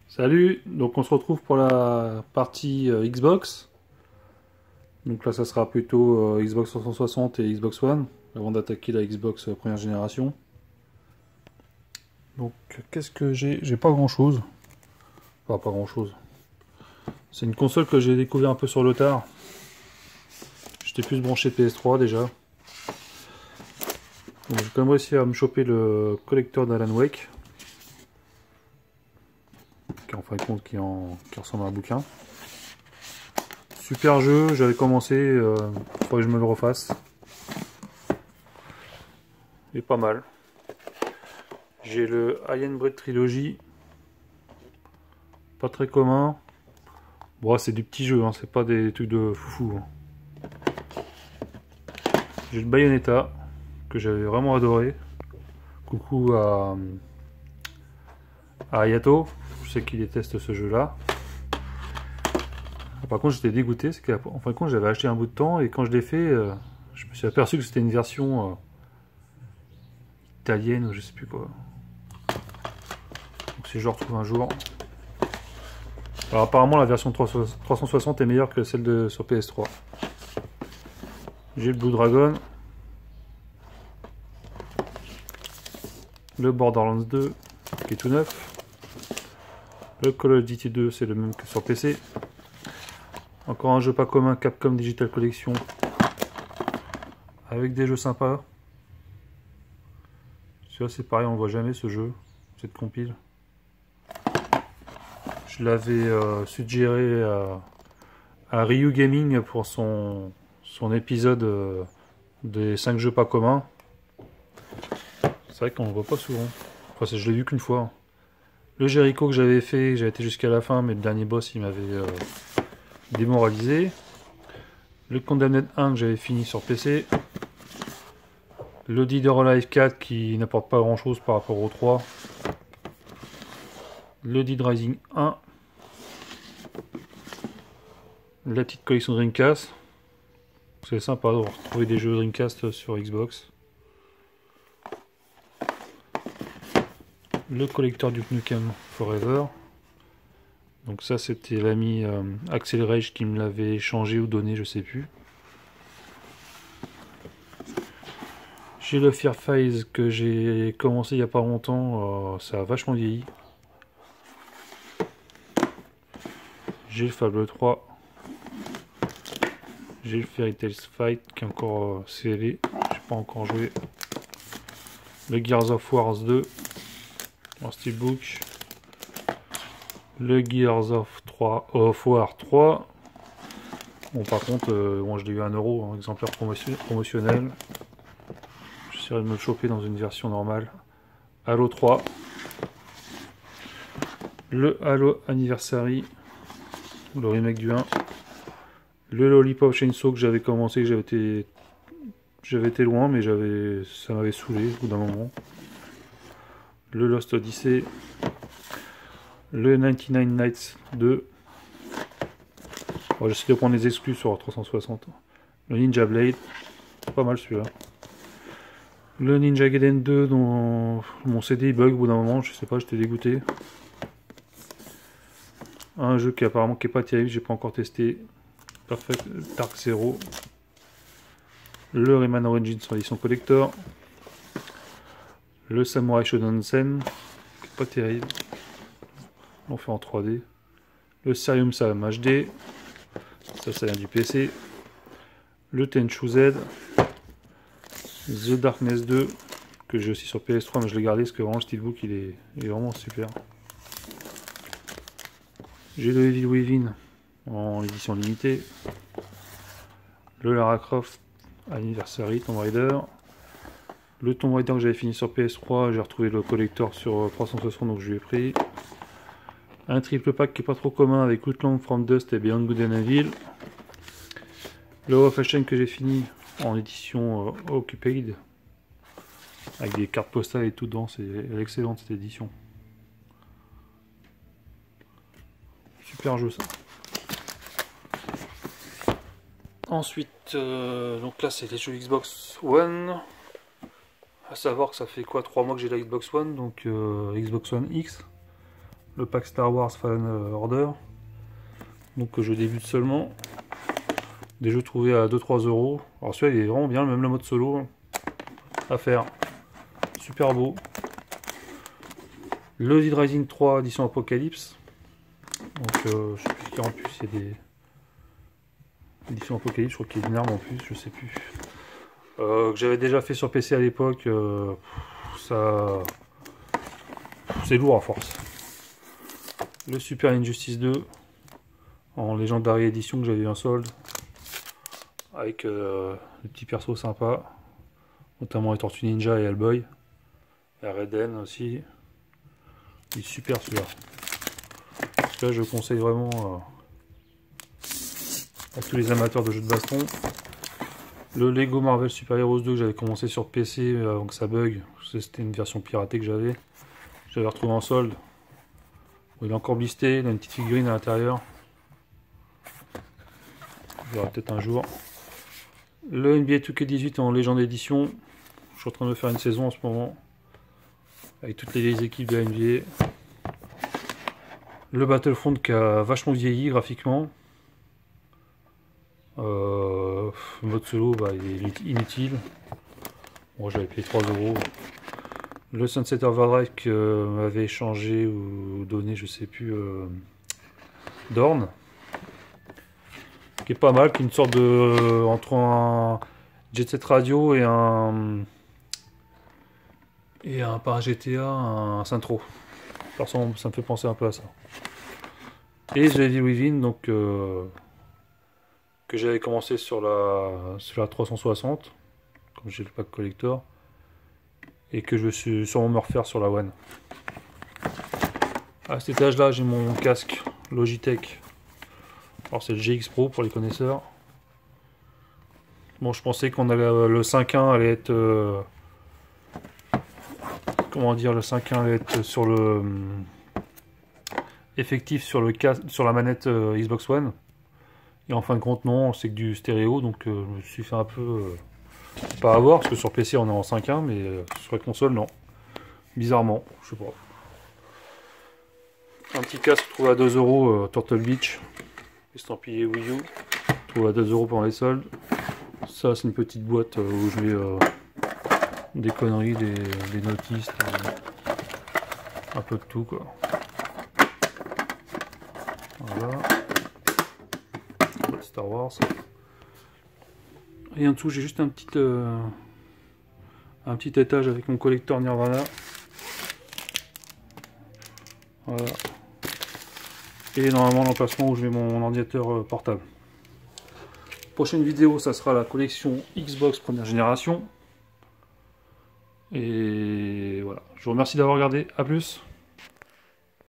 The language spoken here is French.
Salut, donc on se retrouve pour la partie Xbox. Donc là ça sera plutôt Xbox 360 et Xbox One, avant d'attaquer la Xbox première génération. Donc qu'est-ce que j'ai? J'ai pas grand chose. Enfin pas grand chose. C'est une console que j'ai découvert un peu sur le tard. J'étais plus branché PS3 déjà. Donc j'ai quand même réussi à me choper le collecteur d'Alan Wake. Qui en fin de compte qui ressemble à un bouquin. Super jeu, j'avais commencé, faudrait que je me le refasse. Et pas mal. J'ai le Alien Breed Trilogy. Pas très commun. Bon, c'est des petits jeux, hein, c'est pas des trucs de foufou. Hein. J'ai le Bayonetta, que j'avais vraiment adoré. Coucou à Ayato, je sais qu'il déteste ce jeu-là. Par contre, j'étais dégoûté, c'est qu'en fin de compte, j'avais acheté un bout de temps et quand je l'ai fait, je me suis aperçu que c'était une version italienne ou je sais plus quoi. Donc si je le retrouve un jour. Alors apparemment, la version 360 est meilleure que celle sur PS3. J'ai le Blue Dragon. Le Borderlands 2, qui est tout neuf. Le Call of Duty 2, c'est le même que sur PC. Encore un jeu pas commun, Capcom Digital Collection. Avec des jeux sympas. Celui-là c'est pareil, on ne voit jamais ce jeu, cette compile. Je l'avais suggéré à Ryu Gaming pour son épisode des 5 jeux pas communs. C'est vrai qu'on ne le voit pas souvent. Enfin, je l'ai vu qu'une fois. Le Jericho que j'avais fait, j'ai été jusqu'à la fin, mais le dernier boss il m'avait démoralisé. Le Condemned 1 que j'avais fini sur PC. Le Dead or Alive 4 qui n'apporte pas grand chose par rapport au 3. Le Dead Rising 1. La petite collection Dreamcast. C'est sympa de retrouver des jeux Dreamcast sur Xbox. Le collecteur du Nukem Forever. Donc ça c'était l'ami Axel Rage qui me l'avait échangé ou donné, je sais plus. J'ai le Fear Phase que j'ai commencé il n'y a pas longtemps, ça a vachement vieilli. J'ai le Fable 3. J'ai le Fairy Tail Fight qui est encore scellé, j'ai pas encore joué. Le Gears of War 2 en steelbook. Le Gears of War 3. Bon par contre, bon, je l'ai eu à 1 €, un exemplaire promotionnel. J'essaierai de me le choper dans une version normale. Halo 3. Le Halo Anniversary, le remake du 1. Le Lollipop Chainsaw que j'avais commencé, que j'avais été loin, mais ça m'avait saoulé au bout d'un moment. Le Lost Odyssey. Le 99 Nights 2. Bon, j'essaie de prendre les exclus sur 360. Le Ninja Blade. Pas mal celui-là. Le Ninja Gaiden 2 dont mon CD bug au bout d'un moment, je sais pas, j'étais dégoûté. Un jeu qui apparemment qui est pas terrible, j'ai pas encore testé. Perfect Dark Zero. Le Rayman Origins sur édition collector. Le Samurai Shodown Sen, qui est pas terrible. On fait en 3D. Le Serium Sam HD. Ça vient du PC. Le Tenchu Z. The Darkness 2, que j'ai aussi sur PS3, mais je l'ai gardé parce que vraiment le steelbook il est vraiment super. J'ai le Evil Within en édition limitée. Le Lara Croft Anniversary Tomb Raider. Le Tomb Raider que j'avais fini sur PS3, j'ai retrouvé le collector sur 360 donc je lui ai pris. Un triple pack qui est pas trop commun avec Outland From Dust et Beyond Good and Evil. Le Wolf Chain que j'ai fini en édition Occupied avec des cartes postales et tout dedans, c'est excellente cette édition. Super jeu ça. Ensuite, donc là c'est les jeux Xbox One. À savoir que ça fait quoi, 3 mois que j'ai la Xbox One, donc Xbox One X. le pack Star Wars Fallen Order, donc que je débute seulement. Des jeux trouvés à 2-3 euros. Alors celui-là il est vraiment bien, même le mode solo à faire. Super beau. Le Dead Rising 3 édition Apocalypse. Donc je sais plus qu'il y a en plus, il y a des éditions Apocalypse, je crois qu'il y a une arme en plus, je sais plus. Que j'avais déjà fait sur PC à l'époque, ça c'est lourd à force. Le Super Injustice 2 en Legendary Edition que j'avais eu un solde. Avec des petits persos sympas, notamment les Tortues Ninja et Hellboy, et Raiden aussi. Il est super celui-là. Celui-là je le conseille vraiment à tous les amateurs de jeux de baston. Le Lego Marvel Super Heroes 2 que j'avais commencé sur PC avant que ça bug, c'était une version piratée que j'avais retrouvé en solde. Bon, il est encore blisté, il a une petite figurine à l'intérieur. Je verrai peut-être un jour. Le NBA 2K18 en légende édition. Je suis en train de faire une saison en ce moment. Avec toutes les vieilles équipes de la NBA. Le Battlefront qui a vachement vieilli graphiquement. Le mode solo, bah, il est inutile. Bon, j'avais payé 3 euros. Le Sunset Overdrive que m'avait échangé ou donné, je sais plus, Dorn. Qui est pas mal, qui est une sorte de entre un Jet Set Radio et pas un GTA, un Syntro. Ça me fait penser un peu à ça. Et j'ai Evil Within, donc que j'avais commencé sur la 360, comme j'ai le pack collector, et que je suis sûrement me refaire sur la One. À cet étage-là, j'ai mon casque Logitech. Alors c'est le GX Pro pour les connaisseurs. Bon, je pensais qu'on allait le 5.1 allait être comment dire, le 5.1 allait être sur le effectif sur le casque, sur la manette Xbox One. Et en fin de compte non, c'est que du stéréo, donc je me suis fait un peu pas avoir, parce que sur PC on est en 5.1, mais sur la console non. Bizarrement, je sais pas. Un petit casque trouvé à 2 euros, Turtle Beach, estampillé Wii U, trouvé à 2 euros pendant les soldes. Ça c'est une petite boîte où je mets des conneries, des notices, un peu de tout quoi. Voilà. Star Wars. Et en dessous j'ai juste un petit étage avec mon collecteur Nirvana. Voilà. Et normalement l'emplacement où je mets mon ordinateur portable. Prochaine vidéo, ça sera la collection Xbox première génération. Et voilà. Je vous remercie d'avoir regardé. A plus.